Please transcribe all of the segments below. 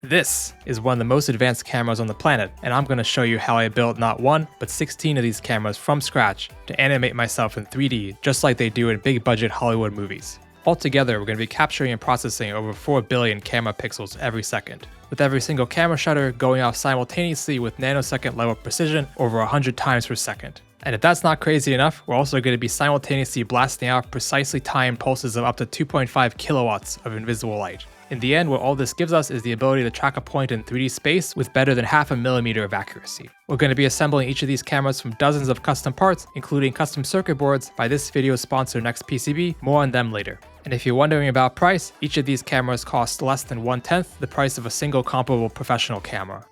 This is one of the most advanced cameras on the planet, and I'm going to show you how I built not one, but 16 of these cameras from scratch to animate myself in 3D, just like they do in big budget Hollywood movies. Altogether, we're going to be capturing and processing over 4 billion camera pixels every second, with every single camera shutter going off simultaneously with nanosecond level precision over 100 times per second. And if that's not crazy enough, we're also going to be simultaneously blasting out precisely timed pulses of up to 2.5 kilowatts of invisible light. In the end, what all this gives us is the ability to track a point in 3D space with better than half a millimeter of accuracy. We're going to be assembling each of these cameras from dozens of custom parts, including custom circuit boards by this video's sponsor NextPCB, more on them later. And if you're wondering about price, each of these cameras costs less than 1/10 the price of a single comparable professional camera.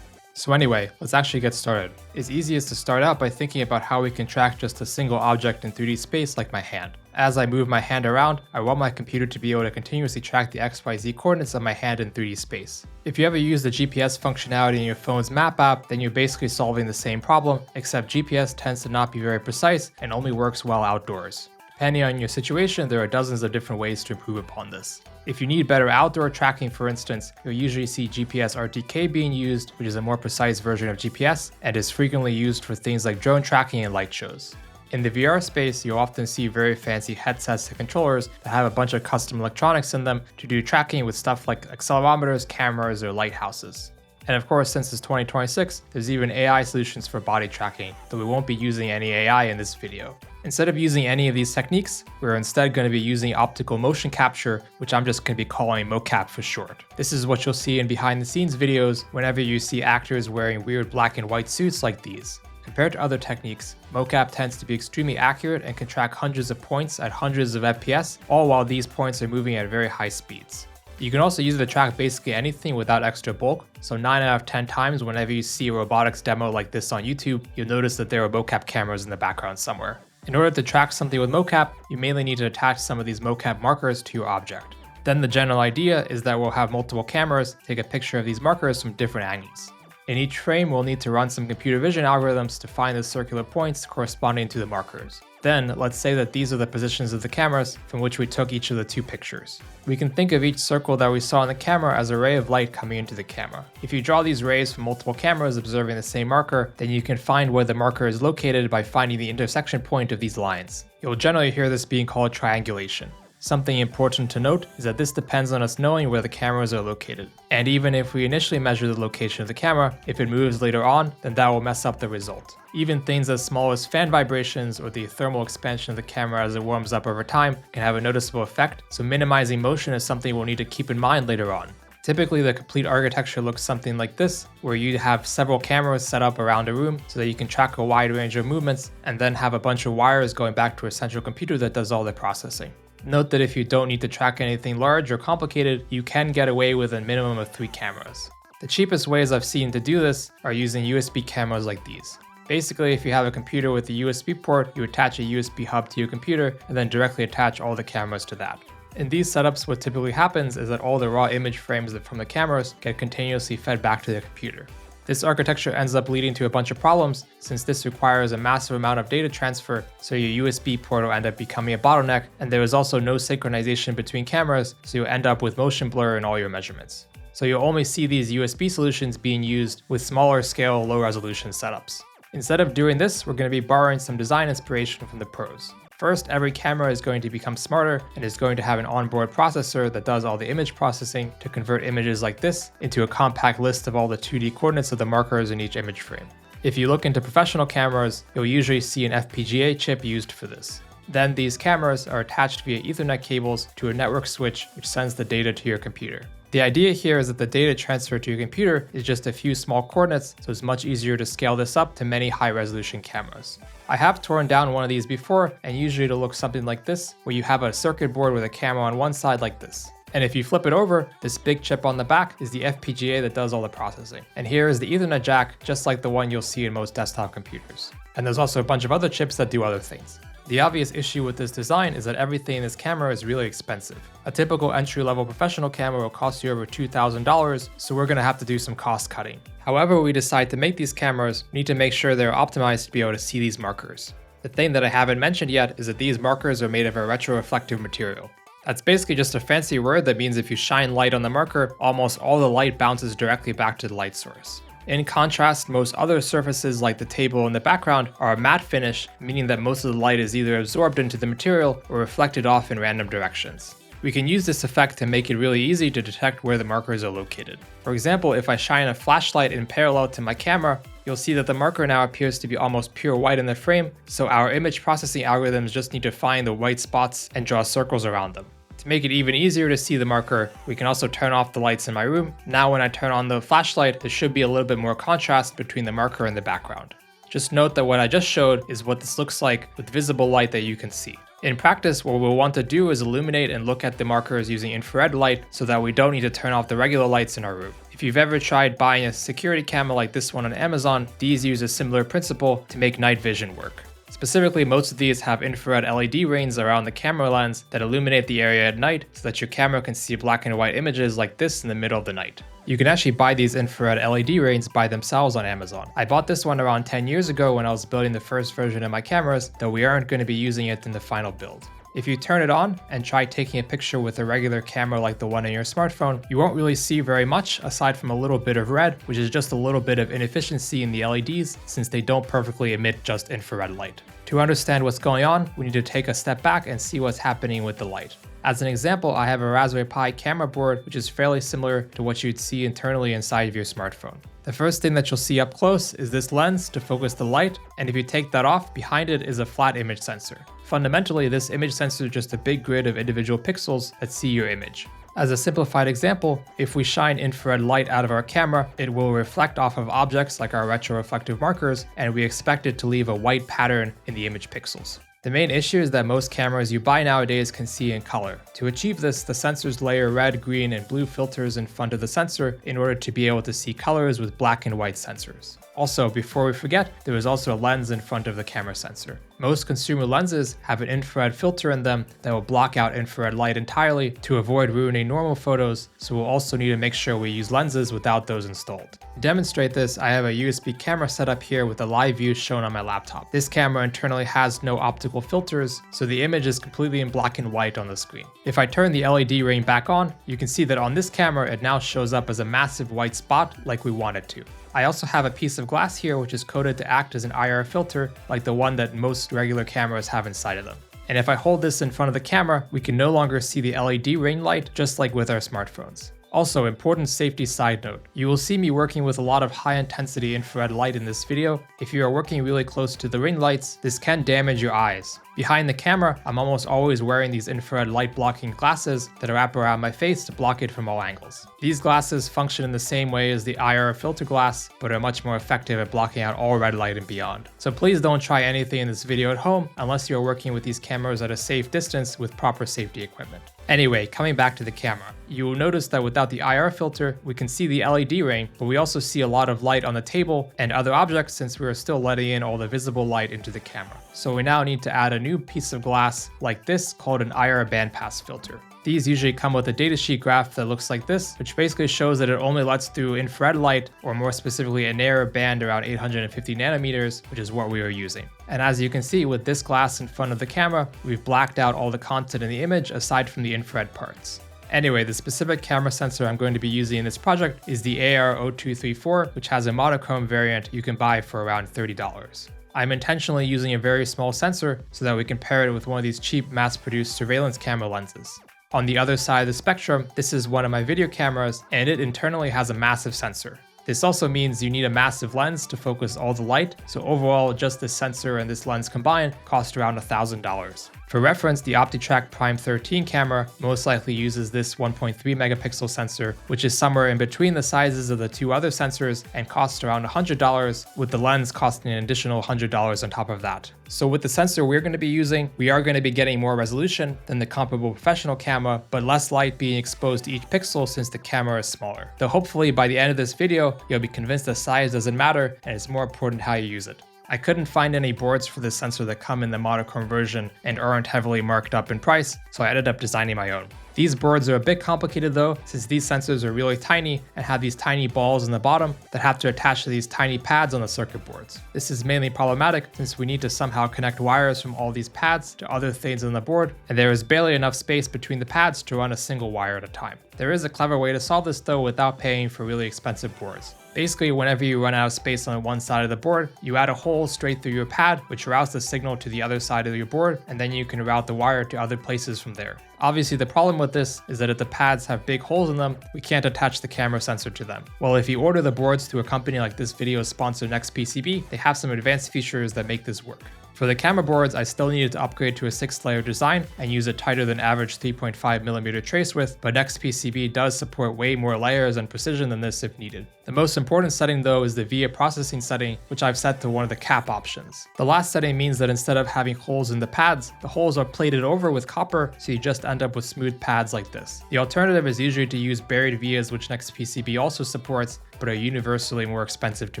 So anyway, let's actually get started. It's easiest to start out by thinking about how we can track just a single object in 3D space like my hand. As I move my hand around, I want my computer to be able to continuously track the XYZ coordinates of my hand in 3D space. If you ever use the GPS functionality in your phone's map app, then you're basically solving the same problem, except GPS tends to not be very precise and only works well outdoors. Depending on your situation, there are dozens of different ways to improve upon this. If you need better outdoor tracking, for instance, you'll usually see GPS RTK being used, which is a more precise version of GPS and is frequently used for things like drone tracking and light shows. In the VR space, you'll often see very fancy headsets and controllers that have a bunch of custom electronics in them to do tracking with stuff like accelerometers, cameras, or lighthouses. And of course, since it's 2026, there's even AI solutions for body tracking, though we won't be using any AI in this video. Instead of using any of these techniques, we're instead going to be using optical motion capture, which I'm just going to be calling mocap for short. This is what you'll see in behind the scenes videos whenever you see actors wearing weird black and white suits like these. Compared to other techniques, mocap tends to be extremely accurate and can track hundreds of points at hundreds of FPS, all while these points are moving at very high speeds. You can also use it to track basically anything without extra bulk, so 9 out of 10 times whenever you see a robotics demo like this on YouTube, you'll notice that there are mocap cameras in the background somewhere. In order to track something with mocap, you mainly need to attach some of these mocap markers to your object. Then the general idea is that we'll have multiple cameras take a picture of these markers from different angles. In each frame, we'll need to run some computer vision algorithms to find the circular points corresponding to the markers. Then, let's say that these are the positions of the cameras from which we took each of the two pictures. We can think of each circle that we saw in the camera as a ray of light coming into the camera. If you draw these rays from multiple cameras observing the same marker, then you can find where the marker is located by finding the intersection point of these lines. You'll generally hear this being called triangulation. Something important to note is that this depends on us knowing where the cameras are located. And even if we initially measure the location of the camera, if it moves later on, then that will mess up the result. Even things as small as fan vibrations or the thermal expansion of the camera as it warms up over time can have a noticeable effect, so minimizing motion is something we'll need to keep in mind later on. Typically, the complete architecture looks something like this, where you have several cameras set up around a room so that you can track a wide range of movements, and then have a bunch of wires going back to a central computer that does all the processing. Note that if you don't need to track anything large or complicated, you can get away with a minimum of 3 cameras. The cheapest ways I've seen to do this are using USB cameras like these. Basically, if you have a computer with a USB port, you attach a USB hub to your computer and then directly attach all the cameras to that. In these setups, what typically happens is that all the raw image frames from the cameras get continuously fed back to the computer. This architecture ends up leading to a bunch of problems since this requires a massive amount of data transfer, so your USB port will end up becoming a bottleneck, and there is also no synchronization between cameras, so you'll end up with motion blur in all your measurements. So you'll only see these USB solutions being used with smaller scale, low resolution setups. Instead of doing this, we're going to be borrowing some design inspiration from the pros. First, every camera is going to become smarter and is going to have an onboard processor that does all the image processing to convert images like this into a compact list of all the 2D coordinates of the markers in each image frame. If you look into professional cameras, you'll usually see an FPGA chip used for this. Then these cameras are attached via Ethernet cables to a network switch which sends the data to your computer. The idea here is that the data transfer to your computer is just a few small coordinates, so it's much easier to scale this up to many high-resolution cameras. I have torn down one of these before, and usually it'll look something like this, where you have a circuit board with a camera on one side like this. And if you flip it over, this big chip on the back is the FPGA that does all the processing. And here is the Ethernet jack, just like the one you'll see in most desktop computers. And there's also a bunch of other chips that do other things. The obvious issue with this design is that everything in this camera is really expensive. A typical entry-level professional camera will cost you over $2,000, so we're going to have to do some cost cutting. However we decide to make these cameras, we need to make sure they're optimized to be able to see these markers. The thing that I haven't mentioned yet is that these markers are made of a retroreflective material. That's basically just a fancy word that means if you shine light on the marker, almost all the light bounces directly back to the light source. In contrast, most other surfaces like the table in the background are a matte finish, meaning that most of the light is either absorbed into the material or reflected off in random directions. We can use this effect to make it really easy to detect where the markers are located. For example, if I shine a flashlight in parallel to my camera, you'll see that the marker now appears to be almost pure white in the frame, so our image processing algorithms just need to find the white spots and draw circles around them. To make it even easier to see the marker, we can also turn off the lights in my room. Now when I turn on the flashlight, there should be a little bit more contrast between the marker and the background. Just note that what I just showed is what this looks like with visible light that you can see. In practice, what we'll want to do is illuminate and look at the markers using infrared light so that we don't need to turn off the regular lights in our room. If you've ever tried buying a security camera like this one on Amazon, these use a similar principle to make night vision work. Specifically, most of these have infrared LED rings around the camera lens that illuminate the area at night so that your camera can see black and white images like this in the middle of the night. You can actually buy these infrared LED rings by themselves on Amazon. I bought this one around 10 years ago when I was building the first version of my cameras, though we aren't going to be using it in the final build. If you turn it on and try taking a picture with a regular camera like the one in your smartphone, you won't really see very much aside from a little bit of red, which is just a little bit of inefficiency in the LEDs since they don't perfectly emit just infrared light. To understand what's going on, we need to take a step back and see what's happening with the light. As an example, I have a Raspberry Pi camera board, which is fairly similar to what you'd see internally inside of your smartphone. The first thing that you'll see up close is this lens to focus the light, and if you take that off, behind it is a flat image sensor. Fundamentally, this image sensor is just a big grid of individual pixels that see your image. As a simplified example, if we shine infrared light out of our camera, it will reflect off of objects like our retroreflective markers, and we expect it to leave a white pattern in the image pixels. The main issue is that most cameras you buy nowadays can see in color. To achieve this, the sensors layer red, green, and blue filters in front of the sensor in order to be able to see colors with black and white sensors. Also, before we forget, there is also a lens in front of the camera sensor. Most consumer lenses have an infrared filter in them that will block out infrared light entirely to avoid ruining normal photos, so we'll also need to make sure we use lenses without those installed. To demonstrate this, I have a USB camera set up here with a live view shown on my laptop. This camera internally has no optical filters, so the image is completely in black and white on the screen. If I turn the LED ring back on, you can see that on this camera it now shows up as a massive white spot like we want it to. I also have a piece of glass here which is coated to act as an IR filter like the one that most regular cameras have inside of them. And if I hold this in front of the camera, we can no longer see the LED ring light just like with our smartphones. Also, important safety side note, you will see me working with a lot of high intensity infrared light in this video. If you are working really close to the ring lights, this can damage your eyes. Behind the camera, I'm almost always wearing these infrared light blocking glasses that wrap around my face to block it from all angles. These glasses function in the same way as the IR filter glass, but are much more effective at blocking out all red light and beyond. So please don't try anything in this video at home unless you are working with these cameras at a safe distance with proper safety equipment. Anyway, coming back to the camera, you will notice that without the IR filter, we can see the LED ring, but we also see a lot of light on the table and other objects since we are still letting in all the visible light into the camera. So we now need to add a new piece of glass like this called an IR bandpass filter. These usually come with a datasheet graph that looks like this, which basically shows that it only lets through infrared light, or more specifically a narrow band around 850 nanometers, which is what we are using. And as you can see with this glass in front of the camera, we've blacked out all the content in the image aside from the infrared parts. Anyway, the specific camera sensor I'm going to be using in this project is the AR0234, which has a monochrome variant you can buy for around $30. I'm intentionally using a very small sensor so that we can pair it with one of these cheap mass-produced surveillance camera lenses. On the other side of the spectrum, this is one of my video cameras, and it internally has a massive sensor. This also means you need a massive lens to focus all the light, so overall just this sensor and this lens combined cost around $1,000. For reference, the OptiTrack Prime 13 camera most likely uses this 1.3 megapixel sensor, which is somewhere in between the sizes of the two other sensors and costs around $100, with the lens costing an additional $100 on top of that. So with the sensor we're going to be using, we are going to be getting more resolution than the comparable professional camera, but less light being exposed to each pixel since the camera is smaller. Though hopefully by the end of this video, you'll be convinced that size doesn't matter and it's more important how you use it. I couldn't find any boards for this sensor that come in the monochrome version and aren't heavily marked up in price, so I ended up designing my own. These boards are a bit complicated though, since these sensors are really tiny and have these tiny balls in the bottom that have to attach to these tiny pads on the circuit boards. This is mainly problematic since we need to somehow connect wires from all these pads to other things on the board, and there is barely enough space between the pads to run a single wire at a time. There is a clever way to solve this though without paying for really expensive boards. Basically, whenever you run out of space on one side of the board, you add a hole straight through your pad, which routes the signal to the other side of your board, and then you can route the wire to other places from there. Obviously, the problem with this is that if the pads have big holes in them, we can't attach the camera sensor to them. Well, if you order the boards through a company like this video's sponsor NextPCB, they have some advanced features that make this work. For the camera boards, I still needed to upgrade to a 6-layer design and use a tighter than average 3.5mm trace width, but NextPCB does support way more layers and precision than this if needed. The most important setting though is the via processing setting, which I've set to one of the cap options. The last setting means that instead of having holes in the pads, the holes are plated over with copper, so you just end up with smooth pads like this. The alternative is usually to use buried vias, which NextPCB also supports, but are universally more expensive to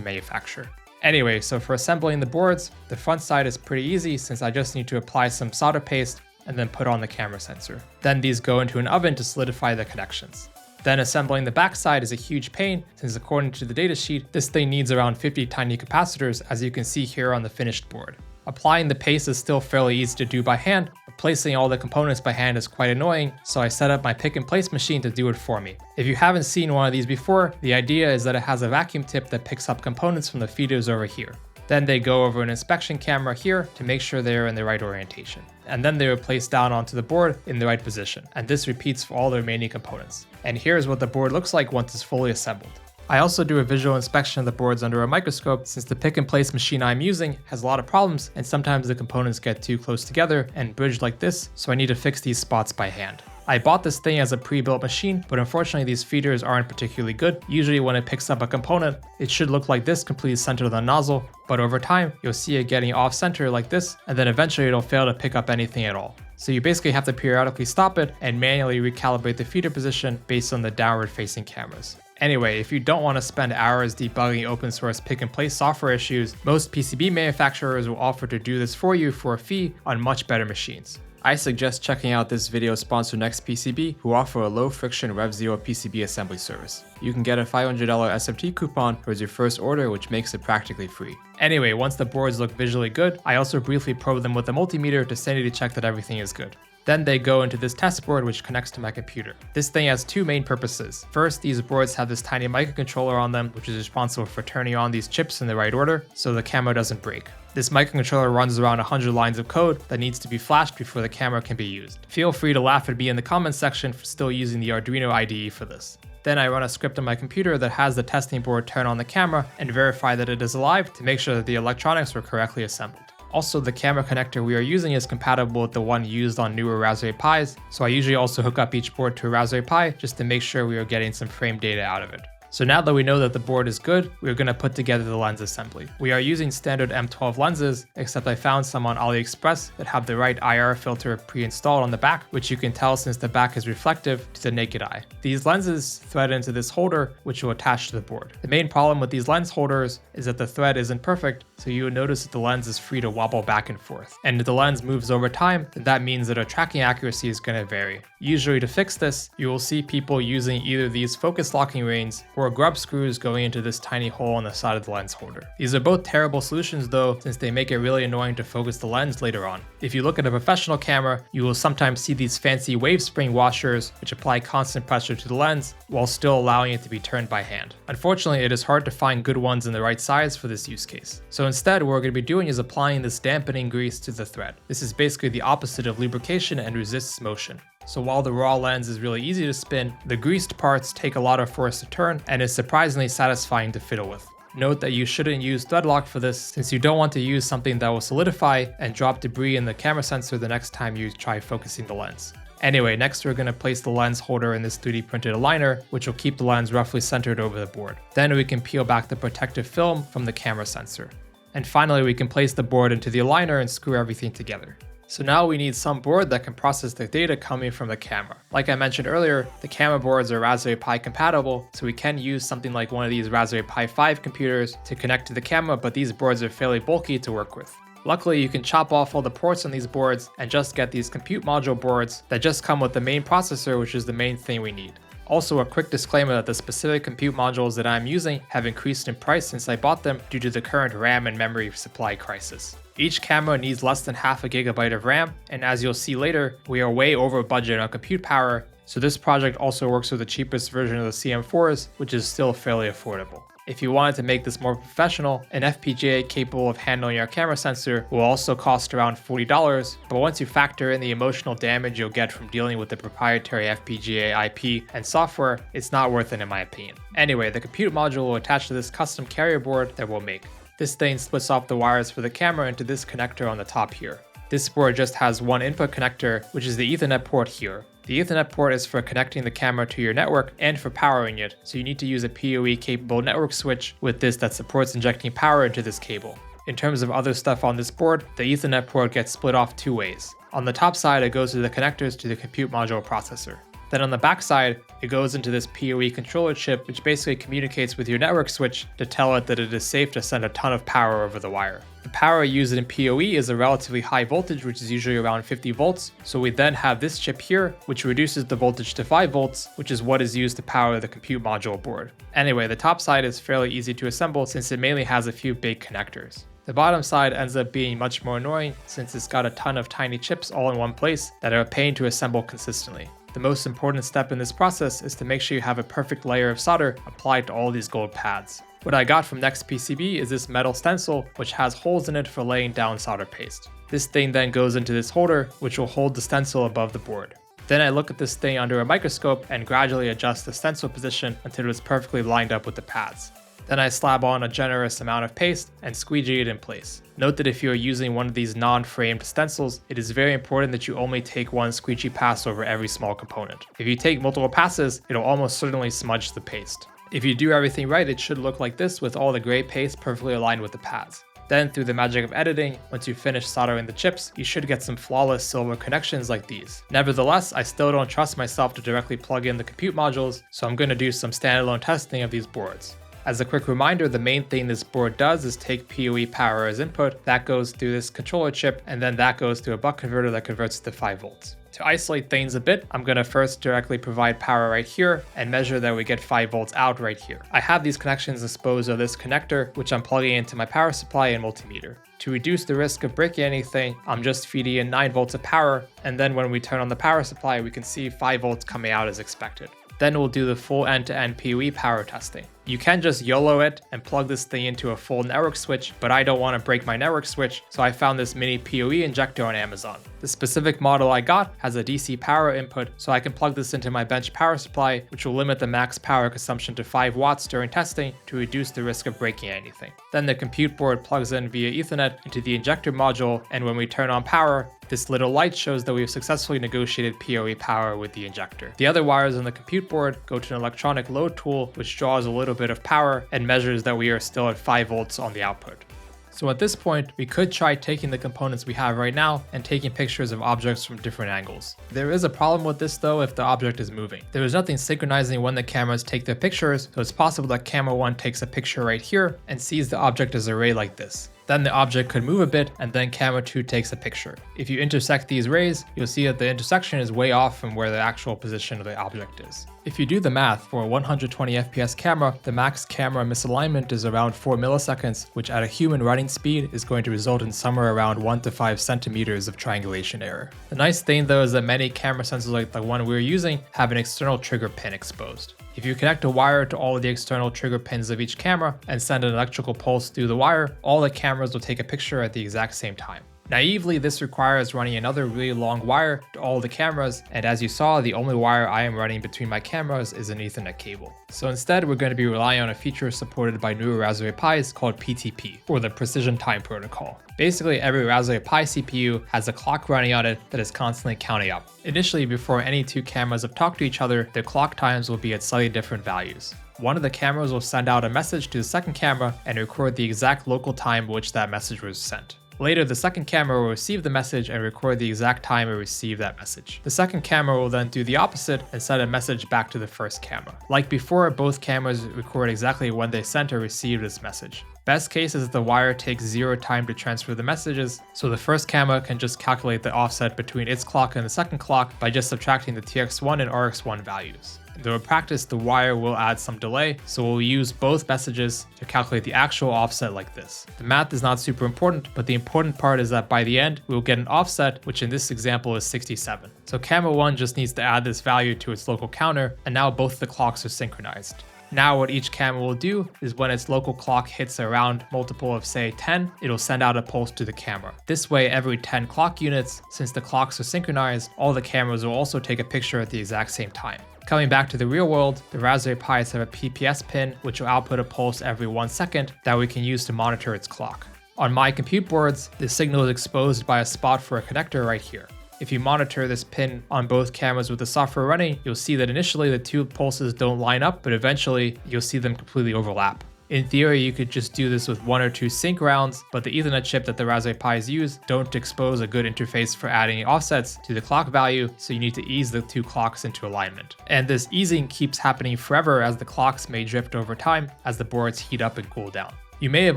manufacture. Anyway, so for assembling the boards, the front side is pretty easy since I just need to apply some solder paste and then put on the camera sensor. Then these go into an oven to solidify the connections. Then assembling the back side is a huge pain since according to the datasheet, this thing needs around 50 tiny capacitors, as you can see here on the finished board. Applying the paste is still fairly easy to do by hand, but placing all the components by hand is quite annoying, so I set up my pick and place machine to do it for me. If you haven't seen one of these before, the idea is that it has a vacuum tip that picks up components from the feeders over here. Then they go over an inspection camera here to make sure they're in the right orientation. And then they are placed down onto the board in the right position, and this repeats for all the remaining components. And here's what the board looks like once it's fully assembled. I also do a visual inspection of the boards under a microscope since the pick and place machine I'm using has a lot of problems and sometimes the components get too close together and bridged like this, so I need to fix these spots by hand. I bought this thing as a pre-built machine, but unfortunately these feeders aren't particularly good. Usually when it picks up a component, it should look like this, completely centered on the nozzle, but over time you'll see it getting off center like this, and then eventually it'll fail to pick up anything at all. So you basically have to periodically stop it and manually recalibrate the feeder position based on the downward facing cameras. Anyway, if you don't want to spend hours debugging open source pick and place software issues, most PCB manufacturers will offer to do this for you for a fee on much better machines. I suggest checking out this video sponsor NextPCB, who offer a low friction Rev0 PCB assembly service. You can get a $500 SMT coupon towards your first order, which makes it practically free. Anyway, once the boards look visually good, I also briefly probe them with a multimeter to sanity check that everything is good. Then they go into this test board which connects to my computer. This thing has two main purposes. First, these boards have this tiny microcontroller on them which is responsible for turning on these chips in the right order so the camera doesn't break. This microcontroller runs around 100 lines of code that needs to be flashed before the camera can be used. Feel free to laugh at me in the comments section for still using the Arduino IDE for this. Then I run a script on my computer that has the testing board turn on the camera and verify that it is alive to make sure that the electronics were correctly assembled. Also, the camera connector we are using is compatible with the one used on newer Raspberry Pis, so I usually also hook up each board to a Raspberry Pi just to make sure we are getting some frame data out of it. So now that we know that the board is good, we're going to put together the lens assembly. We are using standard M12 lenses, except I found some on AliExpress that have the right IR filter pre-installed on the back, which you can tell since the back is reflective to the naked eye. These lenses thread into this holder, which will attach to the board. The main problem with these lens holders is that the thread isn't perfect, so you will notice that the lens is free to wobble back and forth. And if the lens moves over time, then that means that our tracking accuracy is going to vary. Usually to fix this, you will see people using either these focus locking reins or grub screws going into this tiny hole on the side of the lens holder. These are both terrible solutions though, since they make it really annoying to focus the lens later on. If you look at a professional camera, you will sometimes see these fancy wave spring washers which apply constant pressure to the lens while still allowing it to be turned by hand. Unfortunately, it is hard to find good ones in the right size for this use case. So instead, what we're going to be doing is applying this dampening grease to the thread. This is basically the opposite of lubrication and resists motion. So while the raw lens is really easy to spin, the greased parts take a lot of force to turn and is surprisingly satisfying to fiddle with. Note that you shouldn't use thread lock for this since you don't want to use something that will solidify and drop debris in the camera sensor the next time you try focusing the lens. Anyway, next we're going to place the lens holder in this 3D printed aligner, which will keep the lens roughly centered over the board. Then we can peel back the protective film from the camera sensor. And finally, we can place the board into the aligner and screw everything together. So now we need some board that can process the data coming from the camera. Like I mentioned earlier, the camera boards are Raspberry Pi compatible, so we can use something like one of these Raspberry Pi 5 computers to connect to the camera, but these boards are fairly bulky to work with. Luckily, you can chop off all the ports on these boards and just get these compute module boards that just come with the main processor, which is the main thing we need. Also, a quick disclaimer that the specific compute modules that I'm using have increased in price since I bought them due to the current RAM and memory supply crisis. Each camera needs less than half a gigabyte of RAM, and as you'll see later, we are way over budget on compute power, so this project also works with the cheapest version of the CM4s, which is still fairly affordable. If you wanted to make this more professional, an FPGA capable of handling your camera sensor will also cost around $40, but once you factor in the emotional damage you'll get from dealing with the proprietary FPGA IP and software, it's not worth it in my opinion. Anyway, the compute module will attach to this custom carrier board that we'll make. This thing splits off the wires for the camera into this connector on the top here. This board just has one input connector, which is the Ethernet port here. The Ethernet port is for connecting the camera to your network and for powering it, so you need to use a PoE capable network switch with this that supports injecting power into this cable. In terms of other stuff on this board, the Ethernet port gets split off two ways. On the top side, it goes to the connectors to the compute module processor. Then on the back side, it goes into this PoE controller chip, which basically communicates with your network switch to tell it that it is safe to send a ton of power over the wire. The power used in PoE is a relatively high voltage, which is usually around 50 volts, so we then have this chip here, which reduces the voltage to 5 volts, which is what is used to power the compute module board. Anyway, the top side is fairly easy to assemble since it mainly has a few big connectors. The bottom side ends up being much more annoying since it's got a ton of tiny chips all in one place that are a pain to assemble consistently. The most important step in this process is to make sure you have a perfect layer of solder applied to all these gold pads. What I got from NextPCB is this metal stencil, which has holes in it for laying down solder paste. This thing then goes into this holder, which will hold the stencil above the board. Then I look at this thing under a microscope and gradually adjust the stencil position until it is perfectly lined up with the pads. Then I slab on a generous amount of paste and squeegee it in place. Note that if you are using one of these non-framed stencils, it is very important that you only take one squeegee pass over every small component. If you take multiple passes, it'll almost certainly smudge the paste. If you do everything right, it should look like this with all the gray paste perfectly aligned with the pads. Then through the magic of editing, once you finish soldering the chips, you should get some flawless silver connections like these. Nevertheless, I still don't trust myself to directly plug in the compute modules, so I'm going to do some standalone testing of these boards. As a quick reminder, the main thing this board does is take PoE power as input, that goes through this controller chip, and then that goes to a buck converter that converts to 5 volts. To isolate things a bit, I'm going to first directly provide power right here and measure that we get 5 volts out right here. I have these connections exposed to this connector, which I'm plugging into my power supply and multimeter. To reduce the risk of breaking anything, I'm just feeding in 9 volts of power, and then when we turn on the power supply, we can see 5 volts coming out as expected. Then we'll do the full end-to-end PoE power testing. You can just YOLO it and plug this thing into a full network switch, but I don't want to break my network switch, so I found this mini PoE injector on Amazon. The specific model I got has a DC power input, so I can plug this into my bench power supply, which will limit the max power consumption to 5 watts during testing to reduce the risk of breaking anything. Then the compute board plugs in via Ethernet into the injector module, and when we turn on power, this little light shows that we've successfully negotiated PoE power with the injector. The other wires on the compute board go to an electronic load tool, which draws a little bit of power and measures that we are still at 5 volts on the output. So at this point, we could try taking the components we have right now and taking pictures of objects from different angles. There is a problem with this though if the object is moving. There is nothing synchronizing when the cameras take their pictures, so it's possible that camera 1 takes a picture right here and sees the object as a ray like this. Then the object could move a bit and then camera 2 takes a picture. If you intersect these rays, you'll see that the intersection is way off from where the actual position of the object is. If you do the math, for a 120 FPS camera, the max camera misalignment is around 4 milliseconds, which at a human writing speed is going to result in somewhere around 1 to 5 centimeters of triangulation error. The nice thing though is that many camera sensors like the one we're using have an external trigger pin exposed. If you connect a wire to all of the external trigger pins of each camera and send an electrical pulse through the wire, all the cameras will take a picture at the exact same time. Naively, this requires running another really long wire to all the cameras, and as you saw, the only wire I am running between my cameras is an Ethernet cable. So instead, we're going to be relying on a feature supported by newer Raspberry Pis called PTP, or the Precision Time Protocol. Basically, every Raspberry Pi CPU has a clock running on it that is constantly counting up. Initially, before any two cameras have talked to each other, their clock times will be at slightly different values. One of the cameras will send out a message to the second camera and record the exact local time which that message was sent. Later, the second camera will receive the message and record the exact time it received that message. The second camera will then do the opposite and send a message back to the first camera. Like before, both cameras record exactly when they sent or received this message. Best case is that the wire takes 0 time to transfer the messages, so the first camera can just calculate the offset between its clock and the second clock by just subtracting the TX1 and RX1 values. Though in practice, the wire will add some delay, so we'll use both messages to calculate the actual offset like this. The math is not super important, but the important part is that by the end, we'll get an offset, which in this example is 67. So camera 1 just needs to add this value to its local counter, and now both the clocks are synchronized. Now what each camera will do is when its local clock hits a round multiple of say 10, it'll send out a pulse to the camera. This way every 10 clock units, since the clocks are synchronized, all the cameras will also take a picture at the exact same time. Coming back to the real world, the Raspberry Pis have a PPS pin which will output a pulse every 1 second that we can use to monitor its clock. On my compute boards, the signal is exposed by a spot for a connector right here. If you monitor this pin on both cameras with the software running, you'll see that initially the 2 pulses don't line up, but eventually you'll see them completely overlap. In theory, you could just do this with 1 or 2 sync rounds, but the Ethernet chip that the Raspberry Pis use don't expose a good interface for adding offsets to the clock value, so you need to ease the 2 clocks into alignment. And this easing keeps happening forever as the clocks may drift over time as the boards heat up and cool down. You may have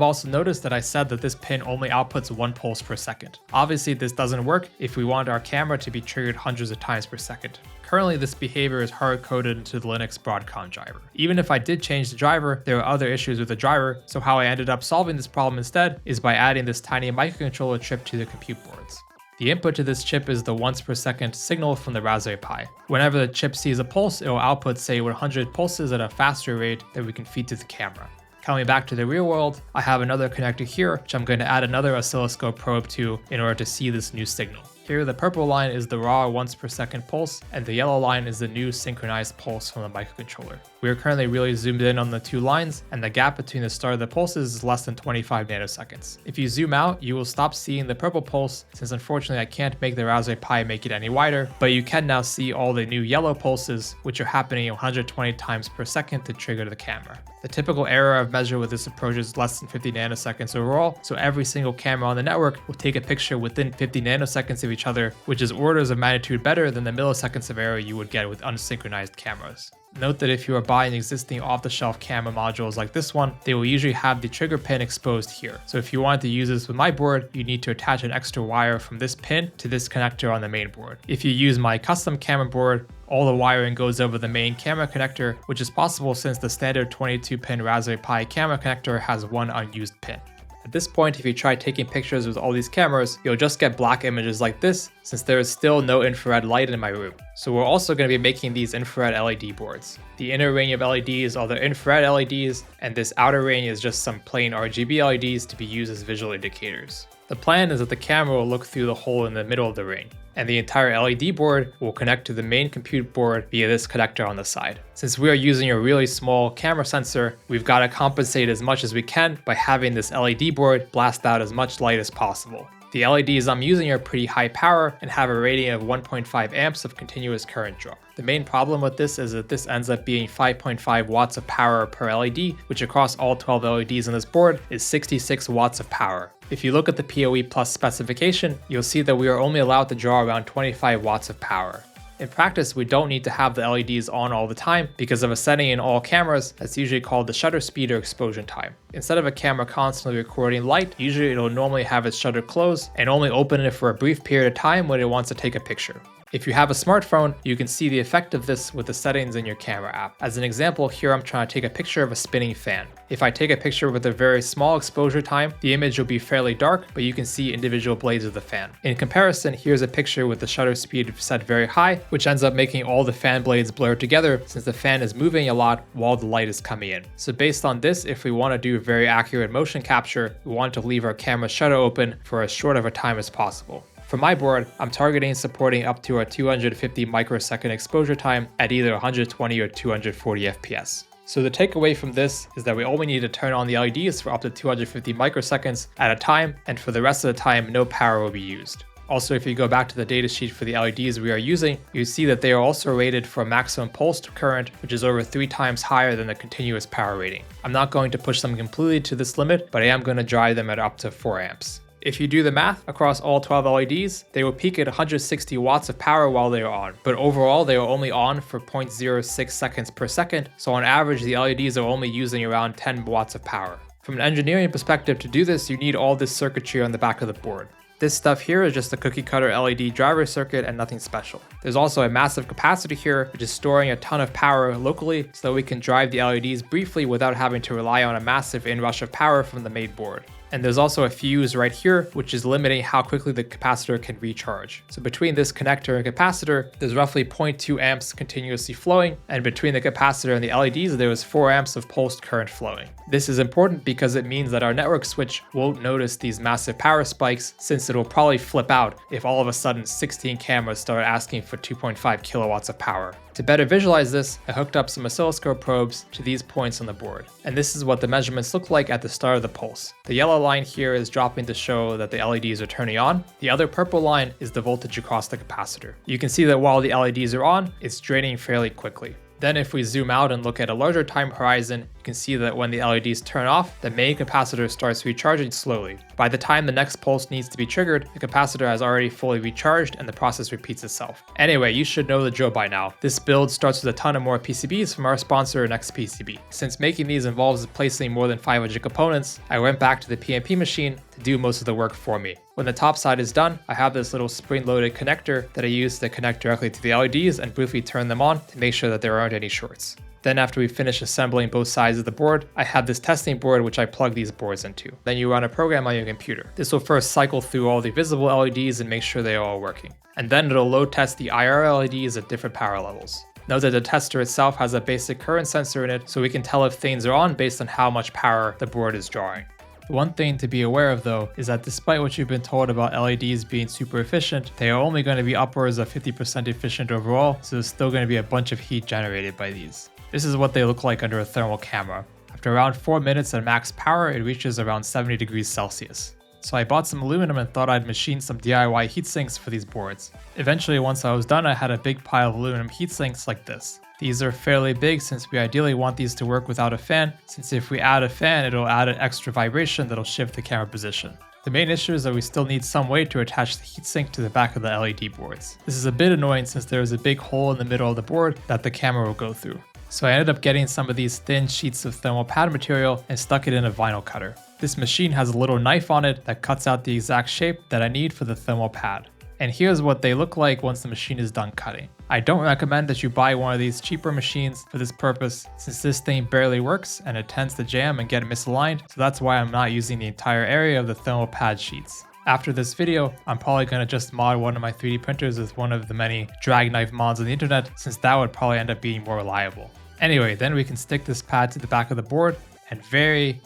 also noticed that I said that this pin only outputs 1 pulse per second. Obviously, this doesn't work if we want our camera to be triggered hundreds of times per second. Currently, this behavior is hard-coded into the Linux Broadcom driver. Even if I did change the driver, there are other issues with the driver, so how I ended up solving this problem instead is by adding this tiny microcontroller chip to the compute boards. The input to this chip is the once per second signal from the Raspberry Pi. Whenever the chip sees a pulse, it will output say 100 pulses at a faster rate that we can feed to the camera. Coming back to the real world, I have another connector here, which I'm going to add another oscilloscope probe to in order to see this new signal. Here, the purple line is the raw once per second pulse, and the yellow line is the new synchronized pulse from the microcontroller. We are currently really zoomed in on the 2 lines, and the gap between the start of the pulses is less than 25 nanoseconds. If you zoom out, you will stop seeing the purple pulse, since unfortunately I can't make the Raspberry Pi make it any wider, but you can now see all the new yellow pulses, which are happening 120 times per second to trigger the camera. The typical error I've measured with this approach is less than 50 nanoseconds overall, so every single camera on the network will take a picture within 50 nanoseconds of each other, which is orders of magnitude better than the milliseconds of error you would get with unsynchronized cameras. Note that if you are buying existing off-the-shelf camera modules like this one, they will usually have the trigger pin exposed here. So if you wanted to use this with my board, you need to attach an extra wire from this pin to this connector on the main board. If you use my custom camera board, all the wiring goes over the main camera connector, which is possible since the standard 22-pin Raspberry Pi camera connector has 1 unused pin. At this point, if you try taking pictures with all these cameras, you'll just get black images like this, since there is still no infrared light in my room. So we're also going to be making these infrared LED boards. The inner ring of LEDs are the infrared LEDs, and this outer ring is just some plain RGB LEDs to be used as visual indicators. The plan is that the camera will look through the hole in the middle of the ring, and the entire LED board will connect to the main compute board via this connector on the side. Since we are using a really small camera sensor, we've got to compensate as much as we can by having this LED board blast out as much light as possible. The LEDs I'm using are pretty high power and have a rating of 1.5 amps of continuous current draw. The main problem with this is that this ends up being 5.5 watts of power per LED, which across all 12 LEDs on this board is 66 watts of power. If you look at the PoE Plus specification, you'll see that we are only allowed to draw around 25 watts of power. In practice, we don't need to have the LEDs on all the time because of a setting in all cameras that's usually called the shutter speed or exposure time. Instead of a camera constantly recording light, usually it'll normally have its shutter closed and only open it for a brief period of time when it wants to take a picture. If you have a smartphone, you can see the effect of this with the settings in your camera app. As an example, here I'm trying to take a picture of a spinning fan. If I take a picture with a very small exposure time, the image will be fairly dark, but you can see individual blades of the fan. In comparison, here's a picture with the shutter speed set very high, which ends up making all the fan blades blur together since the fan is moving a lot while the light is coming in. So based on this, if we want to do very accurate motion capture, we want to leave our camera shutter open for as short of a time as possible. For my board, I'm targeting supporting up to a 250 microsecond exposure time at either 120 or 240 FPS. So the takeaway from this is that we only need to turn on the LEDs for up to 250 microseconds at a time, and for the rest of the time, no power will be used. Also, if you go back to the datasheet for the LEDs we are using, you see that they are also rated for a maximum pulsed current, which is over 3 times higher than the continuous power rating. I'm not going to push them completely to this limit, but I am going to drive them at up to 4 amps. If you do the math across all 12 LEDs, they will peak at 160 watts of power while they are on, but overall they are only on for 0.06 seconds per second, so on average the LEDs are only using around 10 watts of power. From an engineering perspective, to do this you need all this circuitry on the back of the board. This stuff here is just a cookie cutter LED driver circuit and nothing special. There's also a massive capacitor here, which is storing a ton of power locally so that we can drive the LEDs briefly without having to rely on a massive inrush of power from the main board. And there's also a fuse right here, which is limiting how quickly the capacitor can recharge. So between this connector and capacitor, there's roughly 0.2 amps continuously flowing, and between the capacitor and the LEDs, there was 4 amps of pulsed current flowing. This is important because it means that our network switch won't notice these massive power spikes, since it'll probably flip out if all of a sudden 16 cameras start asking for 2.5 kilowatts of power. To better visualize this, I hooked up some oscilloscope probes to these points on the board. And this is what the measurements look like at the start of the pulse. The yellow line here is dropping to show that the LEDs are turning on. The other purple line is the voltage across the capacitor. You can see that while the LEDs are on, it's draining fairly quickly. Then if we zoom out and look at a larger time horizon, you can see that when the LEDs turn off, the main capacitor starts recharging slowly. By the time the next pulse needs to be triggered, the capacitor has already fully recharged and the process repeats itself. Anyway, you should know the drill by now. This build starts with a ton of more PCBs from our sponsor NextPCB. Since making these involves placing more than 500 components, I went back to the PNP machine to do most of the work for me. When the top side is done, I have this little spring-loaded connector that I use to connect directly to the LEDs and briefly turn them on to make sure that there aren't any shorts. Then after we finish assembling both sides of the board, I have this testing board which I plug these boards into. Then you run a program on your computer. This will first cycle through all the visible LEDs and make sure they are all working. And then it'll load test the IR LEDs at different power levels. Note that the tester itself has a basic current sensor in it, so we can tell if things are on based on how much power the board is drawing. One thing to be aware of though is that despite what you've been told about LEDs being super efficient, they are only going to be upwards of 50% efficient overall, so there's still going to be a bunch of heat generated by these. This is what they look like under a thermal camera. After around 4 minutes at max power, it reaches around 70 degrees Celsius. So I bought some aluminum and thought I'd machine some DIY heat sinks for these boards. Eventually, once I was done, I had a big pile of aluminum heat sinks like this. These are fairly big since we ideally want these to work without a fan, since if we add a fan, it'll add an extra vibration that'll shift the camera position. The main issue is that we still need some way to attach the heatsink to the back of the LED boards. This is a bit annoying since there is a big hole in the middle of the board that the camera will go through. So I ended up getting some of these thin sheets of thermal pad material and stuck it in a vinyl cutter. This machine has a little knife on it that cuts out the exact shape that I need for the thermal pad. And here's what they look like once the machine is done cutting. I don't recommend that you buy one of these cheaper machines for this purpose, since this thing barely works and it tends to jam and get misaligned, so that's why I'm not using the entire area of the thermal pad sheets. After this video, I'm probably going to just mod one of my 3D printers with one of the many drag knife mods on the internet, since that would probably end up being more reliable. Anyway, then we can stick this pad to the back of the board and very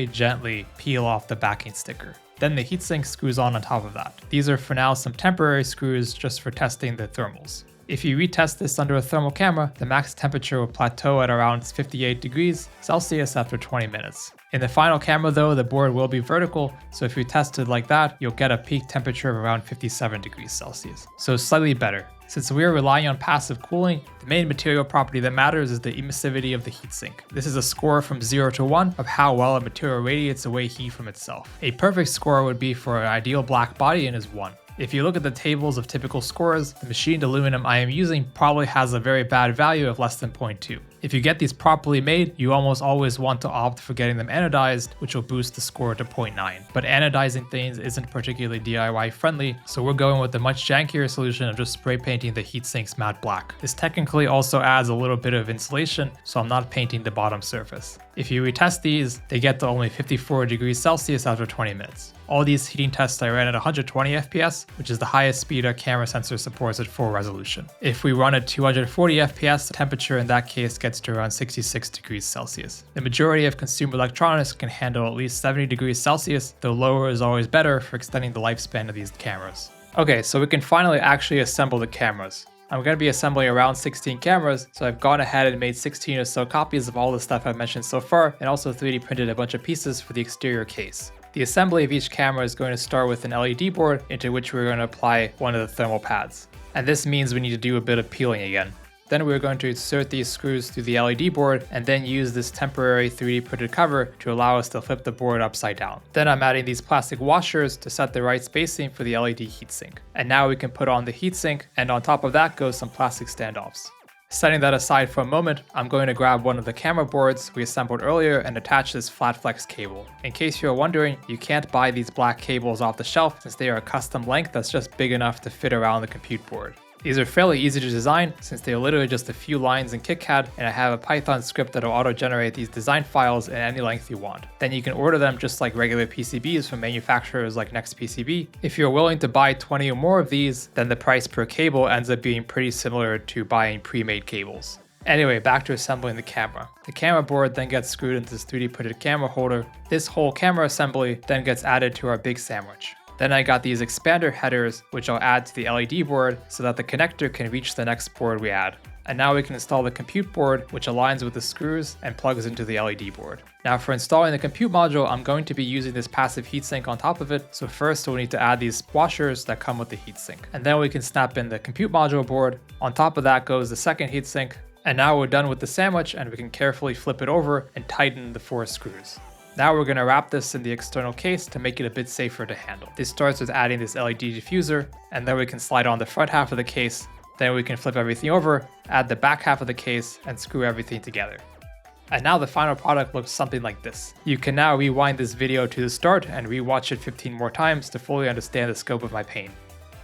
gently peel off the backing sticker. Then the heatsink screws on top of that. These are for now some temporary screws just for testing the thermals. If you retest this under a thermal camera, the max temperature will plateau at around 58 degrees Celsius after 20 minutes. In the final camera though, the board will be vertical, so if you test it like that, you'll get a peak temperature of around 57 degrees Celsius. So slightly better. Since we are relying on passive cooling, the main material property that matters is the emissivity of the heatsink. This is a score from 0 to 1 of how well a material radiates away heat from itself. A perfect score would be for an ideal black body and is 1. If you look at the tables of typical scores, the machined aluminum I am using probably has a very bad value of less than 0.2. If you get these properly made, you almost always want to opt for getting them anodized, which will boost the score to 0.9. But anodizing things isn't particularly DIY friendly, so we're going with the much jankier solution of just spray painting the heatsinks matte black. This technically also adds a little bit of insulation, so I'm not painting the bottom surface. If you retest these, they get to only 54 degrees Celsius after 20 minutes. All these heating tests I ran at 120 FPS, which is the highest speed a camera sensor supports at full resolution. If we run at 240 FPS, the temperature in that case gets to around 66 degrees Celsius. The majority of consumer electronics can handle at least 70 degrees Celsius, though lower is always better for extending the lifespan of these cameras. Okay, so we can finally actually assemble the cameras. I'm going to be assembling around 16 cameras, so I've gone ahead and made 16 or so copies of all the stuff I've mentioned so far, and also 3D printed a bunch of pieces for the exterior case. The assembly of each camera is going to start with an LED board into which we're going to apply one of the thermal pads. And this means we need to do a bit of peeling again. Then we're going to insert these screws through the LED board and then use this temporary 3D printed cover to allow us to flip the board upside down. Then I'm adding these plastic washers to set the right spacing for the LED heatsink. And now we can put on the heatsink, and on top of that goes some plastic standoffs. Setting that aside for a moment, I'm going to grab one of the camera boards we assembled earlier and attach this flat flex cable. In case you're wondering, you can't buy these black cables off the shelf since they are a custom length that's just big enough to fit around the compute board. These are fairly easy to design since they are literally just a few lines in KitKat, and I have a Python script that'll auto-generate these design files in any length you want. Then you can order them just like regular PCBs from manufacturers like NextPCB. If you're willing to buy 20 or more of these, then the price per cable ends up being pretty similar to buying pre-made cables. Anyway, back to assembling the camera. The camera board then gets screwed into this 3D printed camera holder. This whole camera assembly then gets added to our big sandwich. Then I got these expander headers, which I'll add to the LED board so that the connector can reach the next board we add. And now we can install the compute board, which aligns with the screws and plugs into the LED board. Now for installing the compute module, I'm going to be using this passive heatsink on top of it. So first we'll need to add these washers that come with the heatsink. And then we can snap in the compute module board. On top of that goes the second heatsink. And now we're done with the sandwich and we can carefully flip it over and tighten the 4 screws. Now we're going to wrap this in the external case to make it a bit safer to handle. This starts with adding this LED diffuser, and then we can slide on the front half of the case. Then we can flip everything over, add the back half of the case, and screw everything together. And now the final product looks something like this. You can now rewind this video to the start and rewatch it 15 more times to fully understand the scope of my pain.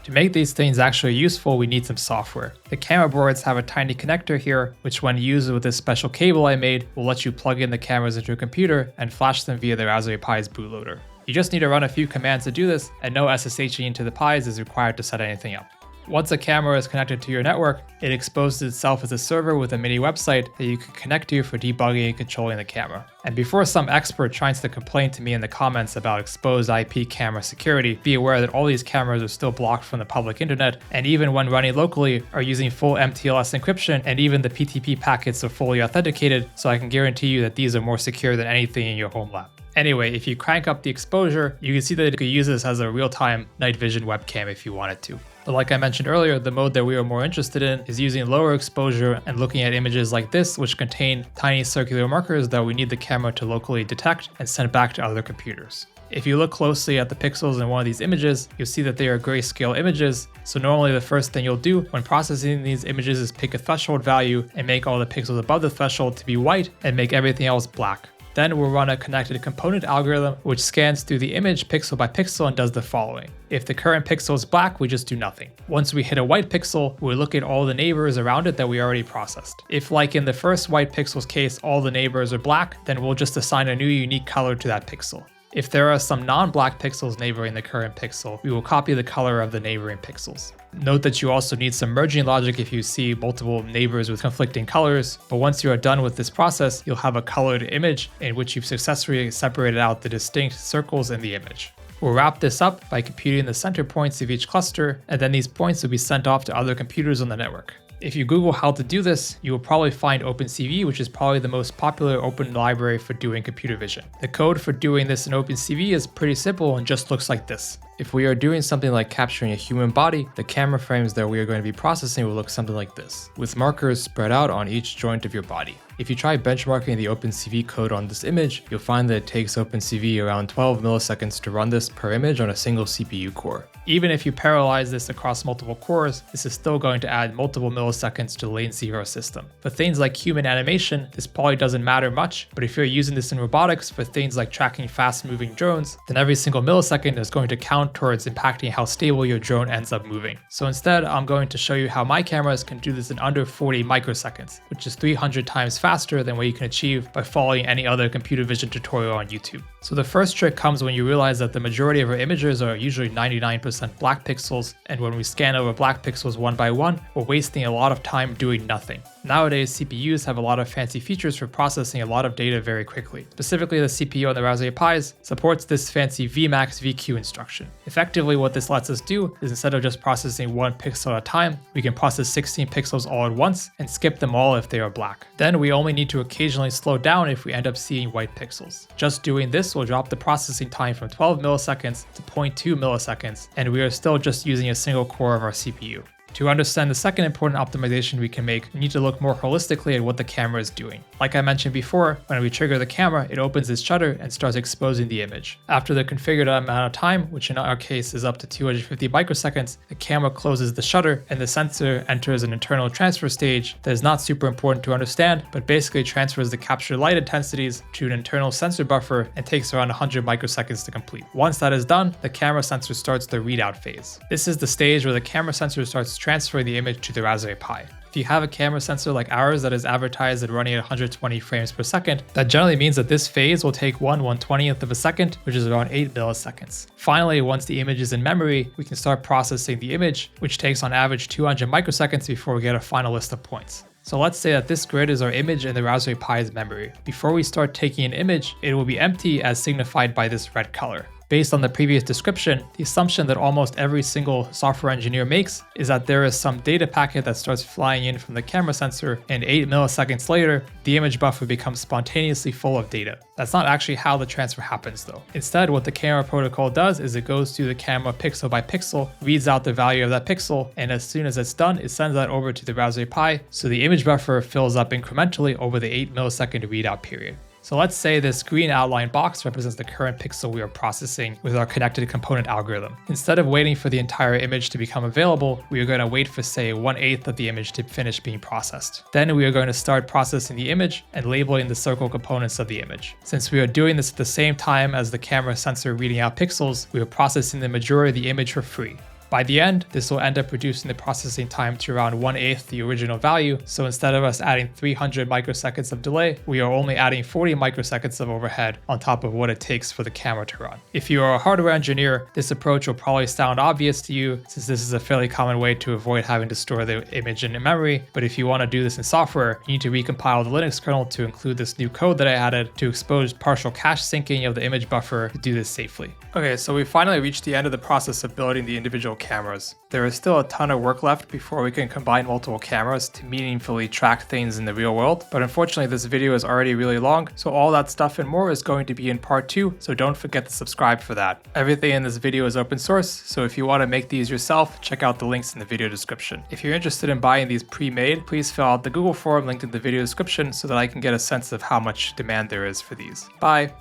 To make these things actually useful, we need some software. The camera boards have a tiny connector here, which when used with this special cable I made, will let you plug in the cameras into a computer and flash them via the Raspberry Pi's bootloader. You just need to run a few commands to do this, and no SSHing into the Pis is required to set anything up. Once a camera is connected to your network, it exposes itself as a server with a mini website that you can connect to for debugging and controlling the camera. And before some expert tries to complain to me in the comments about exposed IP camera security, be aware that all these cameras are still blocked from the public internet, and even when running locally are using full MTLS encryption, and even the PTP packets are fully authenticated, so I can guarantee you that these are more secure than anything in your home lab. Anyway, if you crank up the exposure, you can see that you could use this as a real-time night vision webcam if you wanted to. But like I mentioned earlier, the mode that we are more interested in is using lower exposure and looking at images like this, which contain tiny circular markers that we need the camera to locally detect and send back to other computers. If you look closely at the pixels in one of these images, you'll see that they are grayscale images. So normally the first thing you'll do when processing these images is pick a threshold value and make all the pixels above the threshold to be white and make everything else black. Then we'll run a connected component algorithm which scans through the image pixel by pixel and does the following. If the current pixel is black, we just do nothing. Once we hit a white pixel, we'll look at all the neighbors around it that we already processed. If, like in the first white pixel's case, all the neighbors are black, then we'll just assign a new unique color to that pixel. If there are some non-black pixels neighboring the current pixel, we will copy the color of the neighboring pixels. Note that you also need some merging logic if you see multiple neighbors with conflicting colors, but once you are done with this process, you'll have a colored image in which you've successfully separated out the distinct circles in the image. We'll wrap this up by computing the center points of each cluster, and then these points will be sent off to other computers on the network. If you Google how to do this, you will probably find OpenCV, which is probably the most popular open library for doing computer vision. The code for doing this in OpenCV is pretty simple and just looks like this. If we are doing something like capturing a human body, the camera frames that we are going to be processing will look something like this, with markers spread out on each joint of your body. If you try benchmarking the OpenCV code on this image, you'll find that it takes OpenCV around 12 milliseconds to run this per image on a single CPU core. Even if you parallelize this across multiple cores, this is still going to add multiple milliseconds to the latency of our system. For things like human animation, this probably doesn't matter much, but if you're using this in robotics for things like tracking fast-moving drones, then every single millisecond is going to count towards impacting how stable your drone ends up moving. So instead, I'm going to show you how my cameras can do this in under 40 microseconds, which is 300 times faster than what you can achieve by following any other computer vision tutorial on YouTube. So the first trick comes when you realize that the majority of our images are usually 99% black pixels, and when we scan over black pixels one by one, we're wasting a lot of time doing nothing. Nowadays, CPUs have a lot of fancy features for processing a lot of data very quickly. Specifically, the CPU on the Raspberry Pis supports this fancy Vmax VQ instruction. Effectively, what this lets us do is instead of just processing one pixel at a time, we can process 16 pixels all at once and skip them all if they are black. Then we only need to occasionally slow down if we end up seeing white pixels. Just doing this will drop the processing time from 12 milliseconds to 0.2 milliseconds, and we are still just using a single core of our CPU. To understand the second important optimization we can make, we need to look more holistically at what the camera is doing. Like I mentioned before, when we trigger the camera, it opens its shutter and starts exposing the image. After the configured amount of time, which in our case is up to 250 microseconds, the camera closes the shutter and the sensor enters an internal transfer stage that is not super important to understand, but basically transfers the captured light intensities to an internal sensor buffer and takes around 100 microseconds to complete. Once that is done, the camera sensor starts the readout phase. This is the stage where the camera sensor starts transferring the image to the Raspberry Pi. If you have a camera sensor like ours that is advertised at running at 120 frames per second, that generally means that this phase will take 1/120th of a second, which is around 8 milliseconds. Finally, once the image is in memory, we can start processing the image, which takes on average 200 microseconds before we get a final list of points. So let's say that this grid is our image in the Raspberry Pi's memory. Before we start taking an image, it will be empty as signified by this red color. Based on the previous description, the assumption that almost every single software engineer makes is that there is some data packet that starts flying in from the camera sensor, and 8 milliseconds later, the image buffer becomes spontaneously full of data. That's not actually how the transfer happens though. Instead, what the camera protocol does is it goes through the camera pixel by pixel, reads out the value of that pixel, and as soon as it's done, it sends that over to the Raspberry Pi, so the image buffer fills up incrementally over the 8 millisecond readout period. So let's say this green outline box represents the current pixel we are processing with our connected component algorithm. Instead of waiting for the entire image to become available, we are going to wait for say 1/8 of the image to finish being processed. Then we are going to start processing the image and labeling the circle components of the image. Since we are doing this at the same time as the camera sensor reading out pixels, we are processing the majority of the image for free. By the end, this will end up reducing the processing time to around 1/8 the original value, so instead of us adding 300 microseconds of delay, we are only adding 40 microseconds of overhead on top of what it takes for the camera to run. If you are a hardware engineer, this approach will probably sound obvious to you since this is a fairly common way to avoid having to store the image in memory, but if you want to do this in software, you need to recompile the Linux kernel to include this new code that I added to expose partial cache syncing of the image buffer to do this safely. Okay, so we finally reached the end of the process of building the individual cameras. There is still a ton of work left before we can combine multiple cameras to meaningfully track things in the real world, but unfortunately this video is already really long, so all that stuff and more is going to be in part 2, so don't forget to subscribe for that. Everything in this video is open source, so if you want to make these yourself, check out the links in the video description. If you're interested in buying these pre-made, please fill out the Google form linked in the video description so that I can get a sense of how much demand there is for these. Bye!